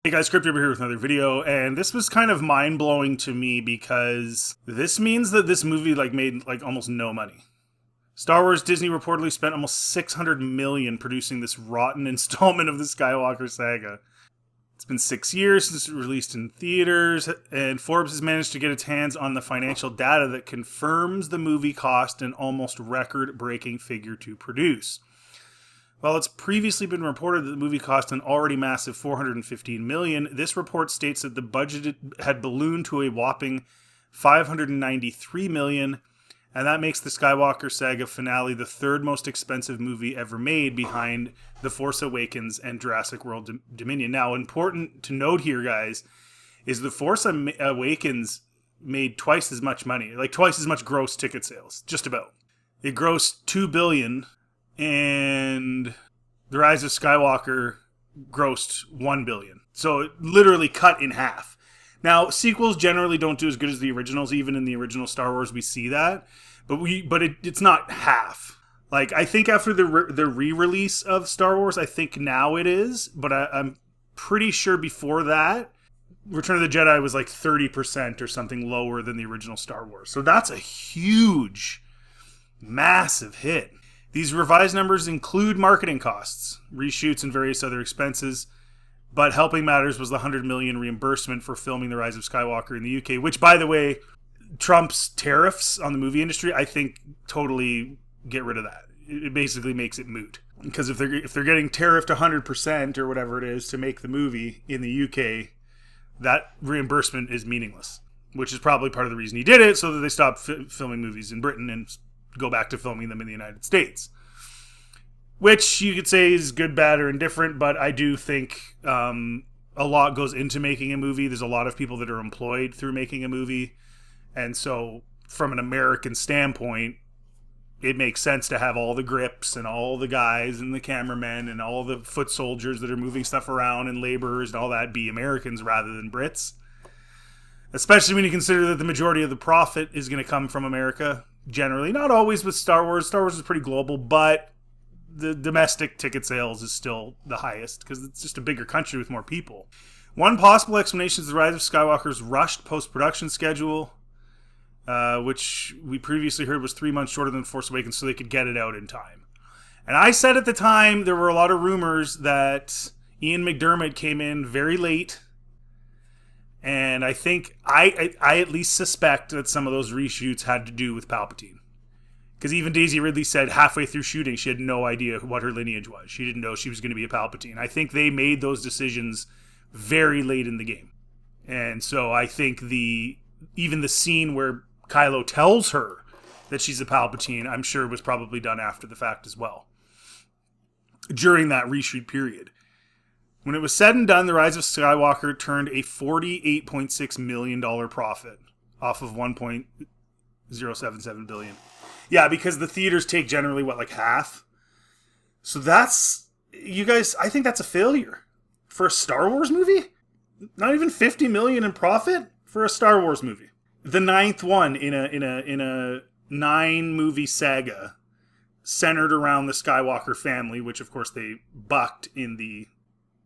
Hey guys, Crypto here with another video, and this was kind of mind-blowing to me because this means that this movie made almost no money. Star Wars Disney reportedly spent almost $600 million producing this rotten installment of the Skywalker saga. It's been 6 years since it was released in theaters, and Forbes has managed to get its hands on the financial data that confirms the movie cost an almost record-breaking figure to produce. While it's previously been reported that the movie cost an already massive $415 million, this report states that the budget had ballooned to a whopping $593 million, and that makes the Skywalker saga finale the third most expensive movie ever made behind The Force Awakens and Jurassic World Dominion. Now, important to note here, guys, is The Force Awakens made twice as much money, twice as much gross ticket sales, just about. It grossed $2 billion, and The Rise of Skywalker grossed $1 billion. So it literally cut in half. Now, sequels generally don't do as good as the originals. Even in the original Star Wars, we see that. But it's not half. I think after the re-release of Star Wars, I think now it is. But I'm pretty sure before that, Return of the Jedi was 30% or something lower than the original Star Wars. So that's a huge, massive hit. These revised numbers include marketing costs, reshoots, and various other expenses, but helping matters was the $100 million reimbursement for filming The Rise of Skywalker in the UK, which, by the way, Trump's tariffs on the movie industry, I think, totally get rid of that. It basically makes it moot. Because if they're getting tariffed 100% or whatever it is to make the movie in the UK, that reimbursement is meaningless, which is probably part of the reason he did it, so that they stopped filming movies in Britain and go back to filming them in the United States, which you could say is good, bad, or indifferent. But I do think a lot goes into making a movie. There's a lot of people that are employed through making a movie, and so from an American standpoint, it makes sense to have all the grips and all the guys and the cameramen and all the foot soldiers that are moving stuff around and laborers and all that be Americans rather than Brits, especially when you consider that the majority of the profit is going to come from America. Generally, not always with Star Wars. Star Wars is pretty global, but the domestic ticket sales is still the highest because it's just a bigger country with more people. One possible explanation is The Rise of Skywalker's rushed post-production schedule, which we previously heard was 3 months shorter than Force Awakens, so they could get it out in time. And I said at the time there were a lot of rumors that Ian McDiarmid came in very late. And I think I at least suspect that some of those reshoots had to do with Palpatine. Because even Daisy Ridley said halfway through shooting she had no idea what her lineage was. She didn't know she was going to be a Palpatine. I think they made those decisions very late in the game. And so I think even the scene where Kylo tells her that she's a Palpatine, I'm sure was probably done after the fact as well. During that reshoot period. When it was said and done, The Rise of Skywalker turned a $48.6 million profit off of $1.077 billion. Yeah, because the theaters take generally, half? So that's, you guys, I think that's a failure. For a Star Wars movie? Not even $50 million in profit for a Star Wars movie. The ninth one in a 9-movie saga centered around the Skywalker family, which of course they bucked in the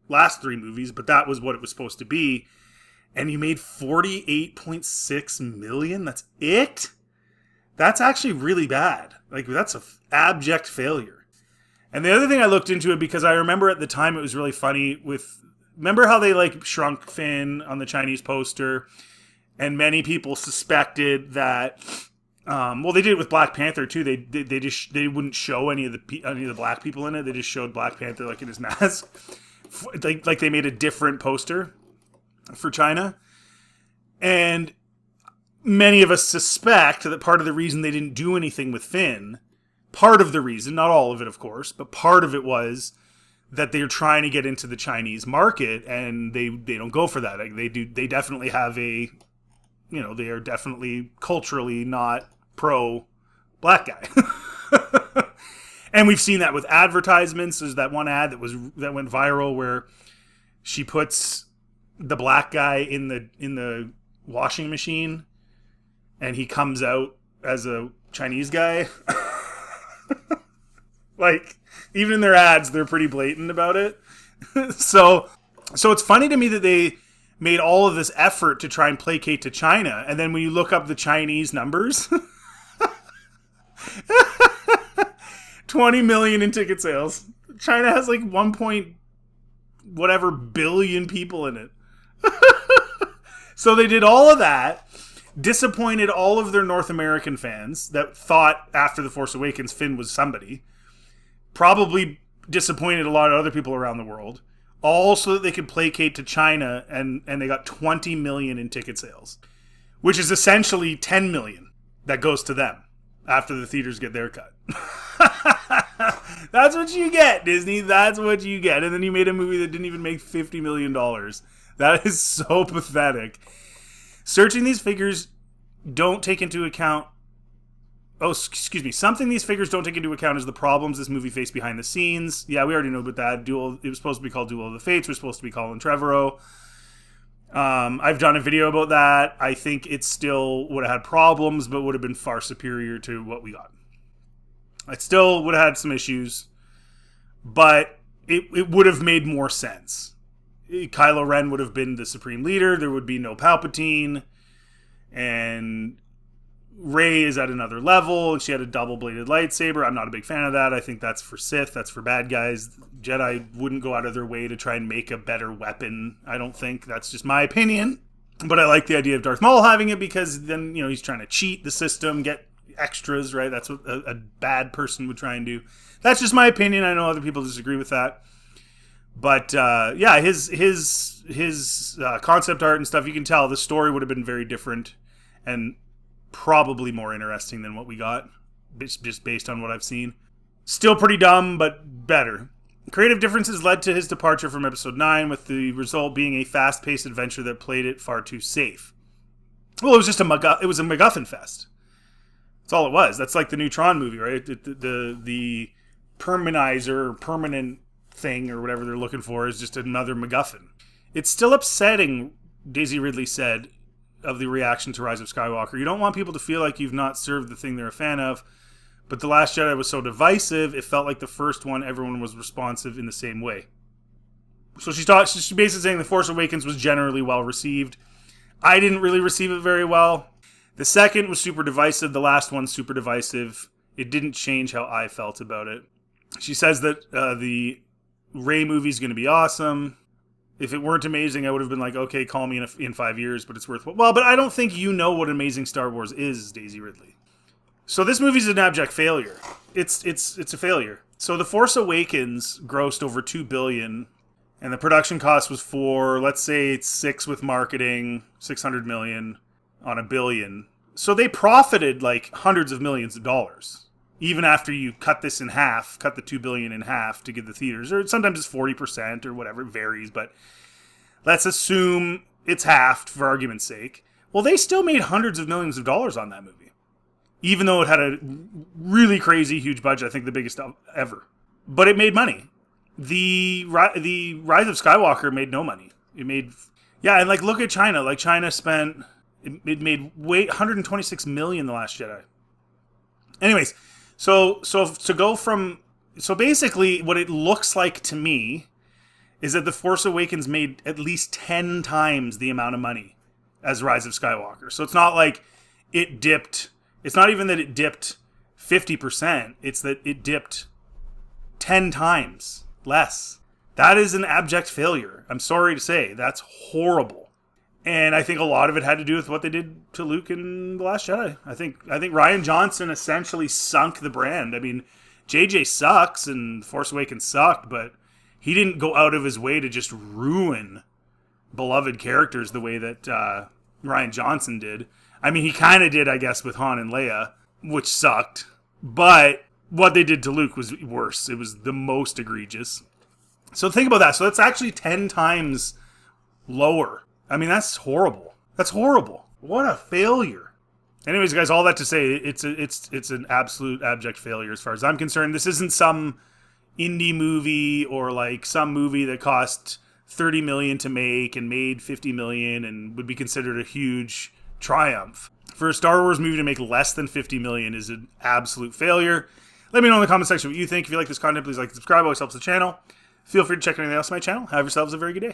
last 3 movies, but that was what it was supposed to be. And you made $48.6 million? That's it? That's actually really bad. That's an abject failure. And the other thing I looked into it because I remember at the time it was really funny remember how they shrunk Finn on the Chinese poster? And many people suspected that they did it with Black Panther too. They wouldn't show any of the black people in it. They just showed Black Panther in his mask. They made a different poster for China. And many of us suspect that part of the reason they didn't do anything with Finn, part of the reason, not all of it of course, but part of it was that they're trying to get into the Chinese market and they don't go for that. They definitely have they are definitely culturally not pro black guy. And we've seen that with advertisements. There's that one ad that went viral where she puts the black guy in the washing machine and he comes out as a Chinese guy. Even in their ads, they're pretty blatant about it. So So it's funny to me that they made all of this effort to try and placate to China, and then when you look up the Chinese numbers, 20 million in ticket sales. China has like 1 point whatever billion people in it. So they did all of that, disappointed all of their North American fans that thought after The Force Awakens Finn was somebody, probably disappointed a lot of other people around the world, all so that they could placate to China, and they got 20 million in ticket sales, which is essentially 10 million that goes to them after the theaters get their cut. That's what you get, Disney. That's what you get. And then you made a movie that didn't even make $50 million. That is so pathetic. Searching these figures don't take into account... Something these figures don't take into account is the problems this movie faced behind the scenes. Yeah, we already know about that. It was supposed to be called Duel of the Fates. We're supposed to be Colin Trevorrow. I've done a video about that. I think it still would have had problems, but would have been far superior to what we got. It still would have had some issues, but it would have made more sense. Kylo Ren would have been the supreme leader. There would be no Palpatine, and Rey is at another level, and she had a double-bladed lightsaber. I'm not a big fan of that. I think that's for Sith. That's for bad guys. Jedi wouldn't go out of their way to try and make a better weapon, I don't think. That's just my opinion. But I like the idea of Darth Maul having it because then, he's trying to cheat the system, get extras, right? That's what a bad person would try and do. That's just my opinion. I know other people disagree with that. But, his concept art and stuff, you can tell the story would have been very different and probably more interesting than what we got, just based on what I've seen. Still pretty dumb, but better. Creative differences led to his departure from Episode 9, with the result being a fast-paced adventure that played it far too safe. Well, it was just a MacGuffin fest. That's all it was. That's like the new Tron movie, right? The permanizer, permanent thing, or whatever they're looking for, is just another MacGuffin. It's still upsetting, Daisy Ridley said, of the reaction to Rise of Skywalker. You don't want people to feel like you've not served the thing they're a fan of, but The Last Jedi was so divisive, it felt like the first one, everyone was responsive in the same way. So she's basically saying The Force Awakens was generally well received. I didn't really receive it very well. The second was super divisive. The last one's super divisive. It didn't change how I felt about it. She says that the Rey movie's going to be awesome. If it weren't amazing, I would have been like, okay, call me in 5 years, but it's worth it. Well, but I don't think you know what amazing Star Wars is, Daisy Ridley. So this movie's an abject failure. It's a failure. So The Force Awakens grossed over $2 billion, and the production cost was let's say it's 6 with marketing, $600 million on $1 billion. So they profited like hundreds of millions of dollars, even after you cut this in half, cut the $2 billion in half to give the theaters, or sometimes it's 40% or whatever, it varies, but let's assume it's halved for argument's sake. Well, they still made hundreds of millions of dollars on that movie, even though it had a really crazy, huge budget, I think the biggest ever. But it made money. The Rise of Skywalker made no money. It made, and like look at China. Like China spent, it made 126 million The Last Jedi. Anyways, so basically what it looks like to me is that The Force Awakens made at least 10 times the amount of money as Rise of Skywalker. So it's not like it dipped. It's not even that it dipped 50%. It's that it dipped 10 times less. That is an abject failure. I'm sorry to say. That's horrible. And I think a lot of it had to do with what they did to Luke in The Last Jedi. I think Rian Johnson essentially sunk the brand. I mean, JJ sucks and Force Awakens sucked, but he didn't go out of his way to just ruin beloved characters the way that Rian Johnson did. I mean, he kind of did, I guess, with Han and Leia, which sucked. But what they did to Luke was worse. It was the most egregious. So think about that. So that's actually 10 times lower. I mean, that's horrible. That's horrible. What a failure. Anyways, guys, all that to say, it's an absolute abject failure as far as I'm concerned. This isn't some indie movie or like some movie that cost $30 million to make and made $50 million and would be considered a huge triumph. For a Star Wars movie to make less than $50 million is an absolute failure. Let me know in the comment section what you think. If you like this content, please like and subscribe. It always helps the channel. Feel free to check anything else on my channel. Have yourselves a very good day.